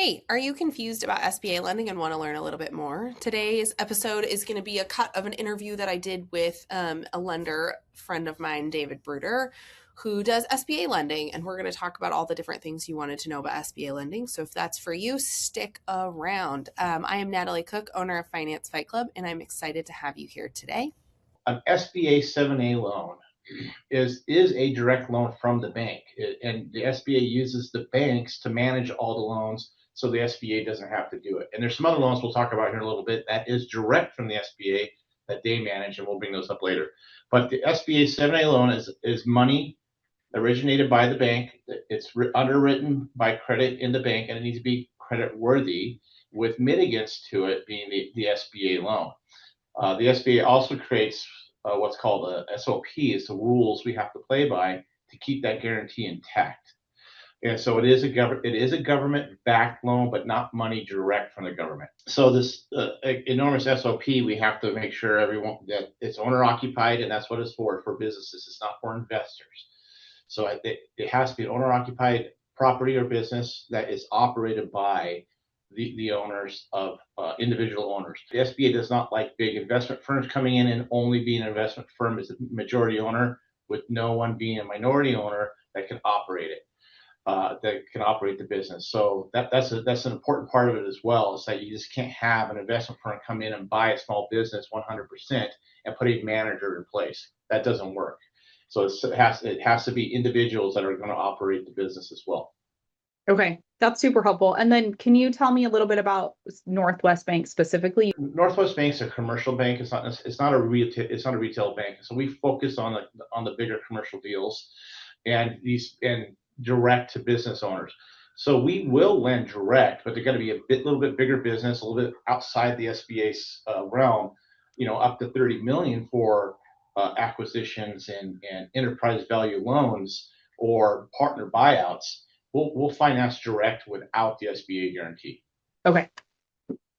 Hey, are you confused about SBA lending and want to learn a little bit more? Today's episode is going to be a cut of an interview that I did with a lender friend of mine, David Bruder, who does SBA lending. And we're going to talk about all the different things you wanted to know about SBA lending. So if that's for you, stick around. I am Natalie Cook, owner of Finance Fight Club, and I'm excited to have you here today. An SBA 7A loan is a direct loan from the bank, and the SBA uses the banks to manage all the loans, so the SBA doesn't have to do it. And there's some other loans we'll talk about here in a little bit that is direct from the SBA that they manage, and we'll bring those up later. But the SBA 7A loan is money originated by the bank. It's underwritten by credit in the bank, and it needs to be credit worthy with mitigants to it being the SBA loan. The SBA also creates what's called SOPs, the rules we have to play by to keep that guarantee intact. And so it is a government-backed loan, but not money direct from the government. So this enormous SOP, we have to make sure everyone that it's owner-occupied, and that's what it's for businesses. It's not for investors. So it has to be an owner-occupied property or business that is operated by the owners of individual owners. The SBA does not like big investment firms coming in and only being an investment firm as a majority owner with no one being a minority owner that can operate it, that can operate the business. So that's an important part of it as well, is that you just can't have an investment firm come in and buy a small business 100% and put a manager in place. That doesn't work. So it has to be individuals that are going to operate the business as well. Okay, that's super helpful. And then can you tell me a little bit about Northwest Bank specifically? Northwest Bank's a commercial bank. It's not a retail bank. So we focus on the bigger commercial deals and direct to business owners. So we will lend direct, but they're going to be a little bit bigger business, a little bit outside the SBA's realm, up to 30 million for acquisitions and enterprise value loans or partner buyouts. We'll finance direct without the SBA guarantee. Okay.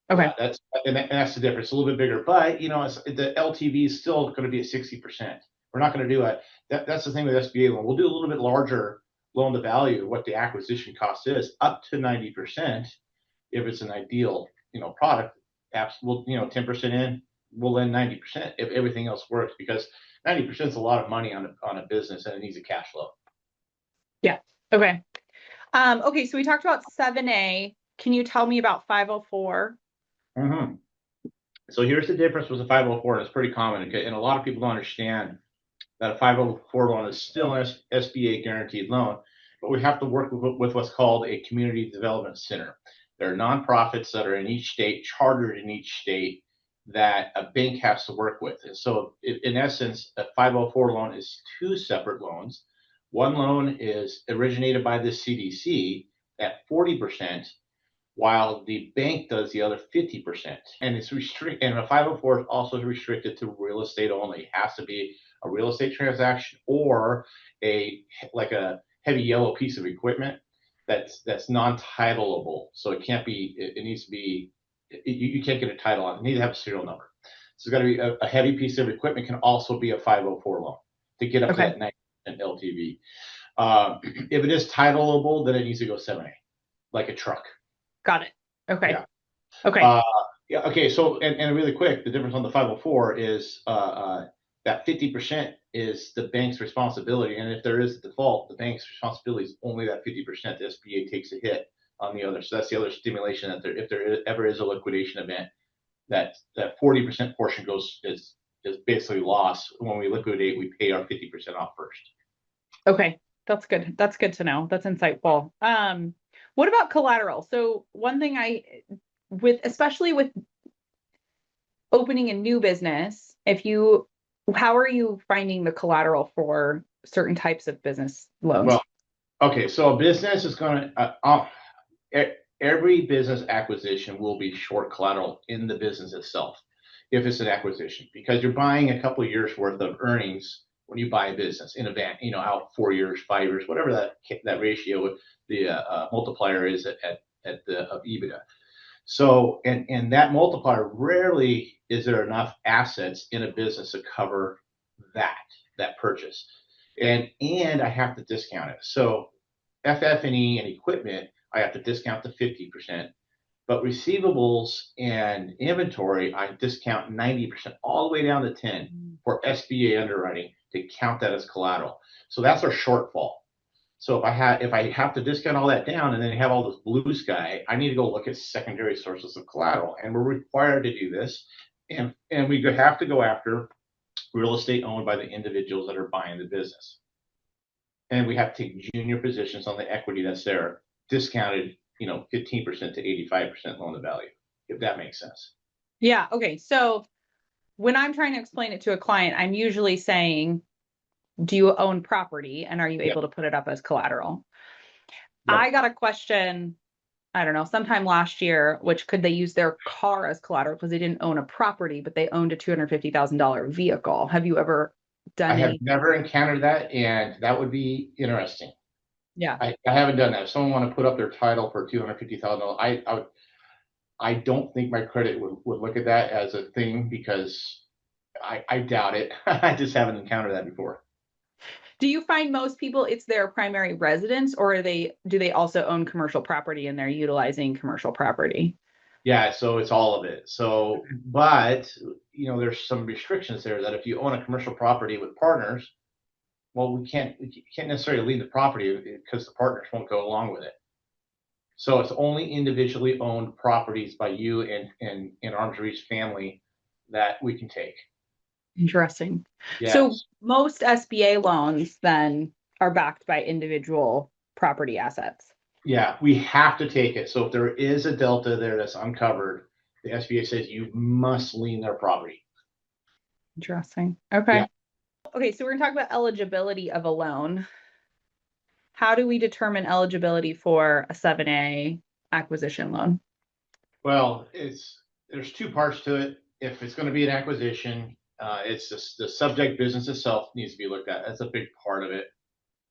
That's the difference. A little bit bigger, but the LTV is still going to be at 60%. We're not going to do it. That's the thing with SBA loan. We'll do a little bit larger loan to value, what the acquisition cost is, up to 90%. If it's an ideal, product, absolutely, 10% in, we'll lend 90% if everything else works, because 90% is a lot of money on a business and it needs a cash flow. Yeah. Okay. Okay. So we talked about 7A. Can you tell me about 504? Mm-hmm. So here's the difference with the 504, and it's pretty common, okay? And a lot of people don't understand that a 504 loan is still an SBA guaranteed loan, but we have to work with what's called a community development center. There are nonprofits that are in each state, chartered in each state, that a bank has to work with. And so in essence, a 504 loan is two separate loans. One loan is originated by the CDC at 40%, while the bank does the other 50%. And it's and a 504 is also restricted to real estate only. It has to be a real estate transaction or a heavy yellow piece of equipment that's non-titleable. So it can't be, it needs to be, you can't get a title on it. You need to have a serial number. So it's got to be a heavy piece of equipment. Can also be a 504 loan to get up to that 90% LTV. If it is titleable, then it needs to go 7A, like a truck. Got it. Okay. Yeah. Okay. Yeah. Okay. So, and really quick, the difference on the 504 is that 50% is the bank's responsibility, and if there is a default, the bank's responsibility is only that 50%. The SBA takes a hit on the other. So that's the other stimulation, that if there ever is a liquidation event, that 40% portion is basically lost. When we liquidate, we pay our 50% off first. Okay. That's good. That's good to know. That's insightful. What about collateral? So one thing especially with opening a new business, how are you finding the collateral for certain types of business loans? Well, okay. So a business is going to, every business acquisition will be short collateral in the business itself, if it's an acquisition, because you're buying a couple of years worth of earnings when you buy a business in advance, out 4 years, 5 years, whatever that ratio, the multiplier is at the of EBITDA. So, and that multiplier, rarely is there enough assets in a business to cover that purchase, and I have to discount it. So FF&E and equipment I have to discount to 50%. But receivables and inventory, I discount 90%, all the way down to 10 for SBA underwriting to count that as collateral. So that's our shortfall. So if I have to discount all that down and then have all this blue sky, I need to go look at secondary sources of collateral, and we're required to do this. And we have to go after real estate owned by the individuals that are buying the business. And we have to take junior positions on the equity that's there, discounted, 15% to 85% loan to value, if that makes sense. Yeah. Okay. So when I'm trying to explain it to a client, I'm usually saying, do you own property and are you able to put it up as collateral? Yep. I got a question, I don't know, sometime last year, which could they use their car as collateral because they didn't own a property, but they owned a $250,000 vehicle. Have you ever done I have never encountered that, and that would be interesting. Yeah. I haven't done that. If someone want to put up their title for $250,000, I don't think my credit would look at that as a thing, because I doubt it. I just haven't encountered that before. Do you find most people it's their primary residence, or do they also own commercial property and they're utilizing commercial property? Yeah, so it's all of it. So, but there's some restrictions there that if you own a commercial property with partners, well, we can't necessarily leave the property because the partners won't go along with it. So it's only individually owned properties by you and arm's reach family that we can take. Interesting. Yes. So most SBA loans then are backed by individual property assets. Yeah, we have to take it. So if there is a delta there that's uncovered, the SBA says you must lien their property. Interesting. Okay. Yeah. Okay, so we're going to talk about eligibility of a loan. How do we determine eligibility for a 7A acquisition loan? Well, there's two parts to it. If it's going to be an acquisition, it's the subject business itself needs to be looked at. That's a big part of it.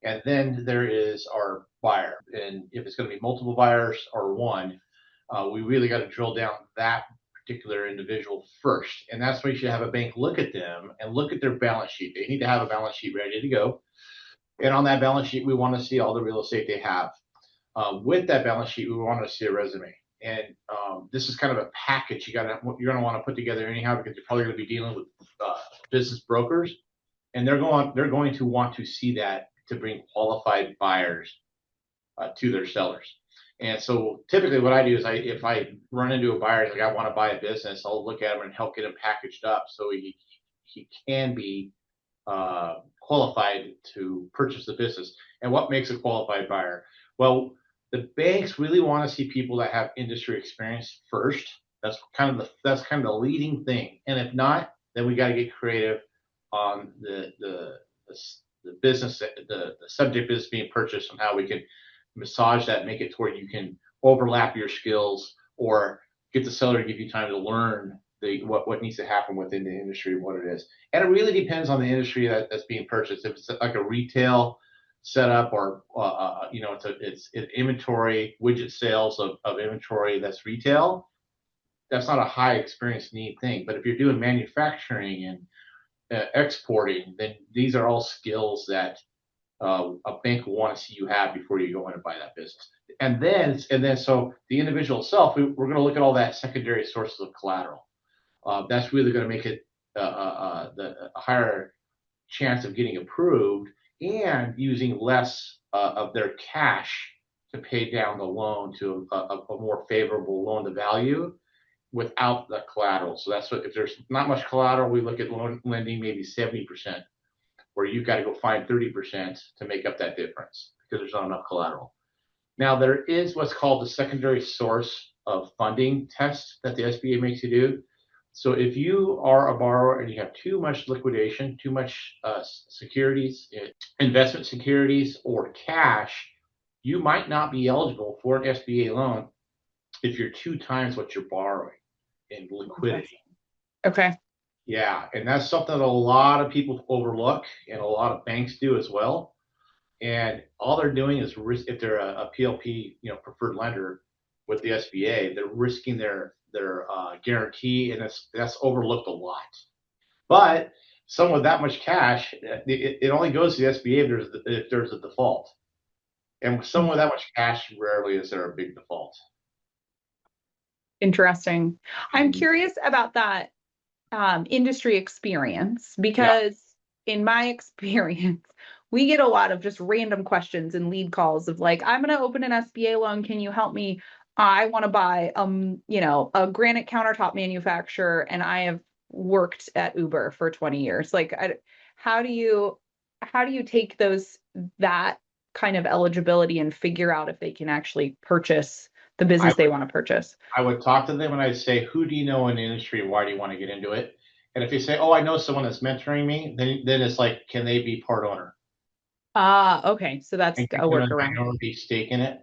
And then there is our buyer. And if it's going to be multiple buyers or one, we really got to drill down that particular individual first. And that's why you should have a bank look at them and look at their balance sheet. They need to have a balance sheet ready to go. And on that balance sheet, we want to see all the real estate they have. With that balance sheet, we want to see a resume. And this is kind of a package you're going to want to put together anyhow, because you're probably going to be dealing with business brokers, and they're going to want to see that to bring qualified buyers to their sellers. And so typically what I do is if I run into a buyer like I want to buy a business, I'll look at him and help get him packaged up so he can be qualified to purchase the business. And what makes a qualified buyer? Well, the banks really want to see people that have industry experience first. That's kind of the leading thing. And if not, then we got to get creative on the business, the subject business being purchased, and how we can massage that, make it to where you can overlap your skills or get the seller to give you time to learn what needs to happen within the industry and what it is. And it really depends on the industry that's being purchased. If it's like a retail setup, or it's inventory, widget sales of inventory that's retail, that's not a high experience need thing. But if you're doing manufacturing and exporting, then these are all skills that a bank will want to see you have before you go in and buy that business. And then so the individual itself, we're going to look at all that secondary sources of collateral. That's really going to make it a higher chance of getting approved and using less of their cash to pay down the loan to a more favorable loan to value without the collateral. So that's what, if there's not much collateral, we look at loan lending maybe 70%, where you've got to go find 30% to make up that difference because there's not enough collateral. Now, there is what's called the secondary source of funding test that the SBA makes you do. So if you are a borrower and you have too much liquidation, too much securities, investment securities, or cash, you might not be eligible for an SBA loan if you're 2 times what you're borrowing in liquidity. Okay. Yeah, and that's something that a lot of people overlook, and a lot of banks do as well. And all they're doing is if they're a PLP, preferred lender with the SBA, they're risking their guarantee, and that's overlooked a lot. But someone with that much cash, it only goes to the SBA if there's a default. And someone with that much cash, rarely is there a big default. Interesting. I'm Mhm. curious about that industry experience Yeah, because in my experience, we get a lot of just random questions and lead calls of like, I'm going to open an SBA loan. Can you help me? I want to buy, a granite countertop manufacturer, and I have worked at Uber for 20 years. Like, how do you, how do you take that kind of eligibility and figure out if they can actually purchase the I business they would want to purchase? I would talk to them and I'd say, who do you know in the industry and why do you want to get into it? And if they say, oh, I know someone that's mentoring me, then it's like, can they be part owner Ah, okay. So that's and give a them a workaround. minority stake in it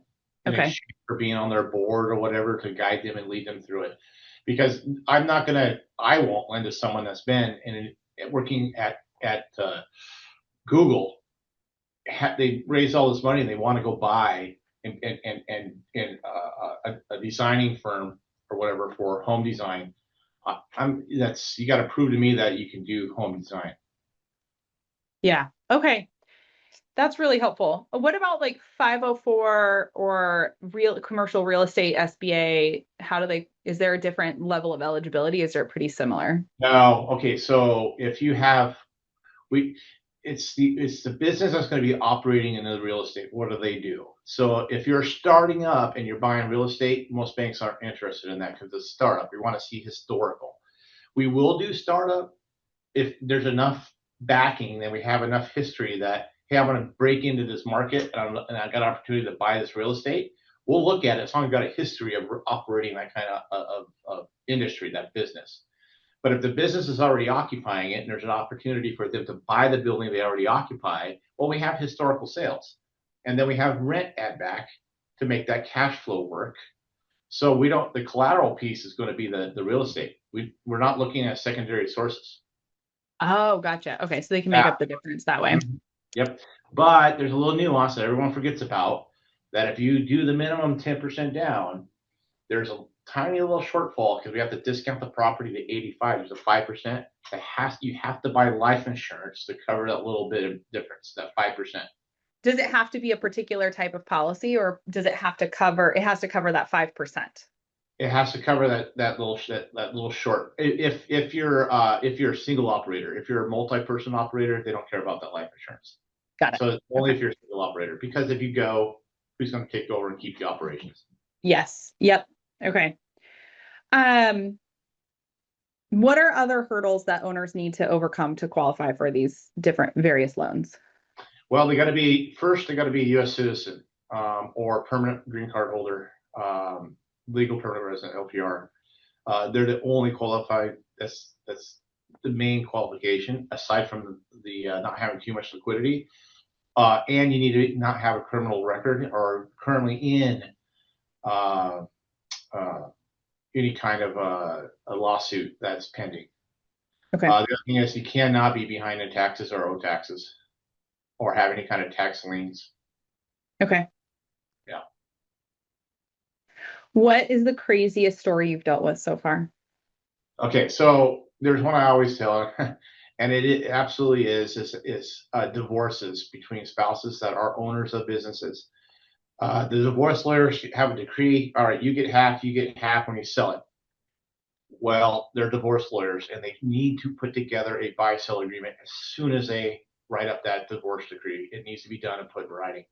in Okay. exchange for being on their board or whatever to guide them and lead them through it? Because I won't lend to someone that's been working at Google. They raise all this money and they want to go buy a designing firm or whatever for home design. That's you got to prove to me that you can do home design. Yeah. Okay. That's really helpful. What about like 504 or real commercial real estate SBA? Is there a different level of eligibility? Is there pretty similar? No, okay. So if you have we, it's the business that's going to be operating in the real estate. What do they do? So if you're starting up and you're buying real estate, most banks aren't interested in that because it's a startup. We want to see historical. We will do startup if there's enough backing, then we have enough history that, hey, I want to break into this market and I got an opportunity to buy this real estate. We'll look at it as long as we've got a history of operating that kind of industry, that business. But if the business is already occupying it and there's an opportunity for them to buy the building they already occupy, well, we have historical sales. And then we have rent add back to make that cash flow work. So the collateral piece is going to be the real estate. We're not looking at secondary sources. Oh, gotcha. Okay. So they can make Yeah. up the difference that way. Mhm. Yep. But there's a little nuance that everyone forgets about that if you do the minimum 10% down, there's a tiny little shortfall because we have to discount the property to 85. There's a 5%. You have to buy life insurance to cover that little bit of difference, that 5%. Does it have to be a particular type of policy, or does it has to cover that 5%? It has to cover that little short. If you're a single operator, if you're a multi-person operator, they don't care about that life insurance. Got it. So it's only Okay. if you're a single operator, because if you go, who's going to take over and keep the operations? Yes. Yep. Okay. Um, what are other hurdles that owners need to overcome to qualify for these different various loans? Well, they got to be a U.S. citizen or permanent green card holder, legal permanent resident (LPR). They're the only qualified. That's the main qualification, aside from the not having too much liquidity. And you need to not have a criminal record or currently in uh, uh, any kind of a lawsuit that's pending. Okay. The other thing is you cannot be behind in taxes or owe taxes or have any kind of tax liens. Okay. Yeah. What is the craziest story you've dealt with so far? Okay, so there's one I always tell, and it absolutely is divorces between spouses that are owners of businesses. The divorce lawyers have a decree. All right, you get half when you sell it. Well, they're divorce lawyers, and they need to put together a buy-sell agreement as soon as they write up that divorce decree. It needs to be done and put in writing.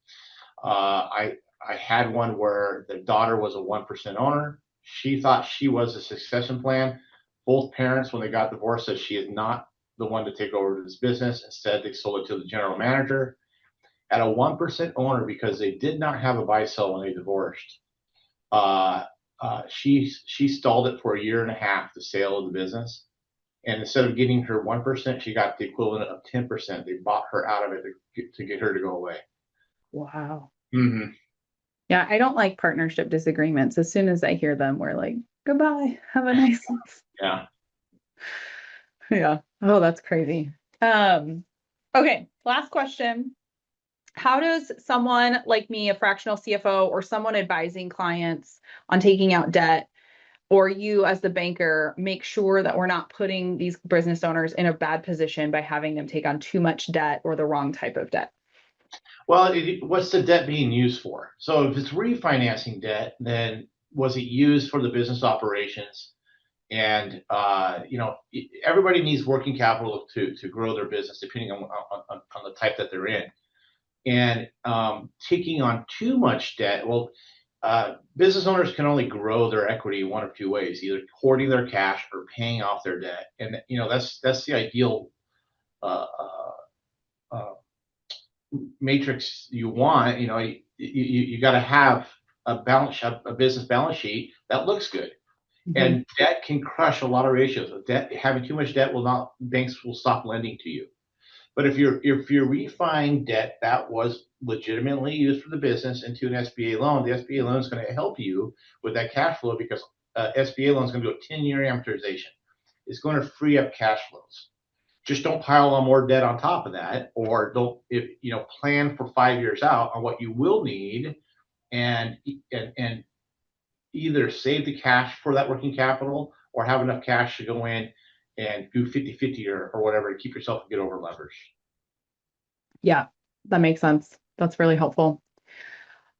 I had one where the daughter was a 1% owner. She thought she was a succession plan. Both parents, when they got divorced, said she is not the one to take over this business. Instead, they sold it to the general manager at a 1% owner because they did not have a buy sell when they divorced. Uh, she stalled it for a year and a half, the sale of the business. And instead of getting her 1%, she got the equivalent of 10%. They bought her out of it to get her to go away. Wow. Mm-hmm. Yeah, I don't like partnership disagreements. As soon as I hear them, we're like, goodbye. Have a nice life. Yeah. Yeah. Oh, that's crazy. Okay, last question. How does someone like me, a fractional CFO, or someone advising clients on taking out debt, or you as the banker, make sure that we're not putting these business owners in a bad position by having them take on too much debt or the wrong type of debt? Well, what's the debt being used for? So if it's refinancing debt, then was it used for the business operations? And everybody needs working capital to grow their business, depending on the type that they're in. And taking on too much debt, well, business owners can only grow their equity one of two ways: either hoarding their cash or paying off their debt. And that's the ideal uh, uh, matrix you want. You got to have a business balance sheet that looks good. Mhm. And debt can crush a lot of ratios. Debt, having too much debt banks will stop lending to you. But if you're refining debt that was legitimately used for the business into an SBA loan, the SBA loan is going to help you with that cash flow, because SBA loan is going to do a 10-year amortization. It's going to free up cash flows. Just don't pile on more debt on top of that, or don't plan for 5 years out on what you will need, and and either save the cash for that working capital or have enough cash to go in and do 50-50 or whatever to keep yourself and get over leverage. Yeah, that makes sense. That's really helpful.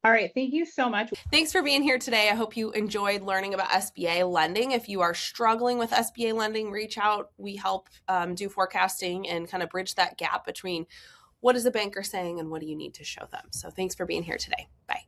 All right. Thank you so much. Thanks for being here today. I hope you enjoyed learning about SBA lending. If you are struggling with SBA lending, reach out. We help do forecasting and kind of bridge that gap between what is the banker saying and what do you need to show them. So thanks for being here today. Bye.